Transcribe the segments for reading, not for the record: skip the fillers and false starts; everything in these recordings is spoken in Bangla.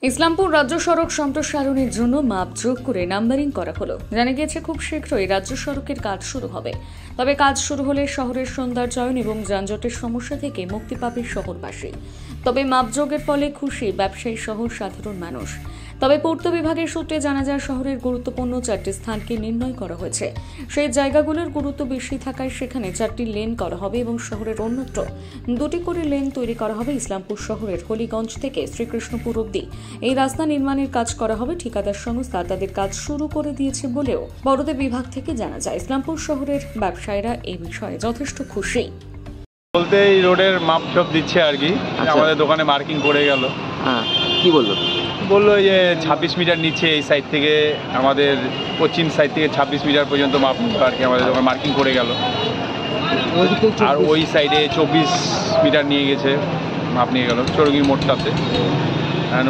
ইসলামপুর রাজ্য সড়ক সম্প্রসারণের জন্য মাপজোক করে নাম্বারিং করা হলো। জানা গিয়েছে খুব শীঘ্রই রাজ্য সড়কের কাজ শুরু হবে। তবে কাজ শুরু হলে শহরের সৌন্দর্যায়ন এবং যানজটের সমস্যা থেকে মুক্তি পাবে শহরবাসী। তবে মাপজোগের ফলে খুশি ব্যবসায়ী সহ সাধারণ মানুষ। তবে পূর্ত বিভাগের সূত্রে জানা যায়, শহরের গুরুত্বপূর্ণ 4টি স্থানকে নির্ণয় করা হয়েছে। সেই জায়গাগুলোর গুরুত্ব বেশি থাকায় সেখানে 4টি লেন করা হবে এবং শহরের অন্যত্র 2টি করে লেন তৈরি করা হবে। ইসলামপুর শহরের হলিগঞ্জ থেকে শ্রীকৃষ্ণপুর অবধি এই রাস্তা নির্মাণের কাজ করা হবে। ঠিকাদার সংস্থা তাদের কাজ শুরু করে দিয়েছে বলেও বড়দের বিভাগ থেকে জানা যায়। ইসলামপুর শহরের ব্যবসায়ীরা এই বিষয়ে যথেষ্ট খুশি। বলতে এই রোডের মাপ সব দিচ্ছে আর কি। আমাদের দোকানে মার্কিং করে গেল। কি বললো যে 26 মিটার নিচে এই সাইড থেকে আমাদের পশ্চিম সাইড থেকে 26 মিটার পর্যন্ত মাপ আর কি আমাদের দোকানে মার্কিং করে গেল। আর ওই সাইডে 24 মিটার নিয়ে গেছে, মাপ নিয়ে গেল চরঙ্গি মোড়টাতে।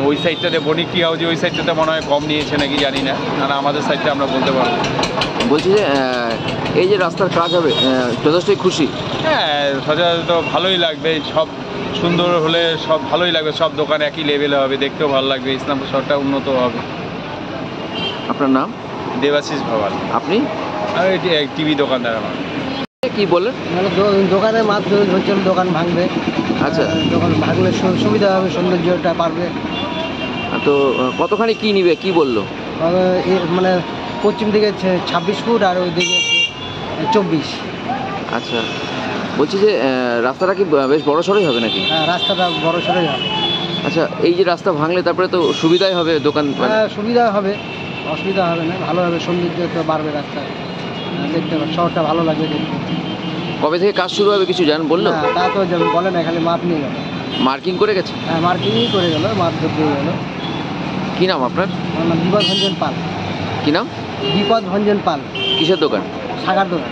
ওই সাইডটাতে বণিকটি হাউজে ওই সাইডটাতে মনে হয় কম নিয়েছে নাকি জানি না, আর আমাদের সাইডটা আমরা বলতে পারবো। বলছি যে এই যে রাস্তার কাজ হবে যথেষ্টই খুশি। হ্যাঁ, সচরাচর ভালোই লাগবে, সব সুন্দর হলে সব ভালোই লাগবে, সব দোকান একই লেভেলে হবে, দেখতেও ভালো লাগবে, ইসলামপুর শহরটা উন্নত হবে। আপনার নাম? দেবাশিস ভাওয়াল। আপনি? আমি টিভি দোকানদার। আমার কি বলেন? দোকানের মাধ্যমে হচ্ছে দোকান ভাঙবে। আচ্ছা, দোকান ভাঙলে সুবিধা হবে, সৌন্দর্যটা পারবে। তো কতখানি কি নিবে কি বললো? মানে পশ্চিম দিকে 26 ফুট আর ওই দিকে 24। আচ্ছা, বলছি যে রাস্তাটা কি বেশ বড় সড়ই হবে নাকি? হ্যাঁ, রাস্তাটা বড় সড়ই হবে। আচ্ছা, এই যে রাস্তা ভাঙলে তারপরে তো সুবিধাই হবে দোকান? সুবিধা হবে, অসুবিধা হবে না, ভালো হবে, সৌন্দর্য তো বাড়বে, রাস্তা দেখতে শহরটা ভালো লাগবে দেখতে। কবে থেকে কাজ শুরু হবে কিছু জান বললো? তা তো বলে না, খালি মাপ নিয়ে গেল। মার্কিং করে গেছে? হ্যাঁ, মার্কিংই করে গেল, মাপ দিয়ে গেল। কি নাম আপনার? আমার নাম বিপদ ভঞ্জন পাল। কি নাম? বিপদ ভঞ্জন পাল। কিসের দোকান? শাখার দোকান।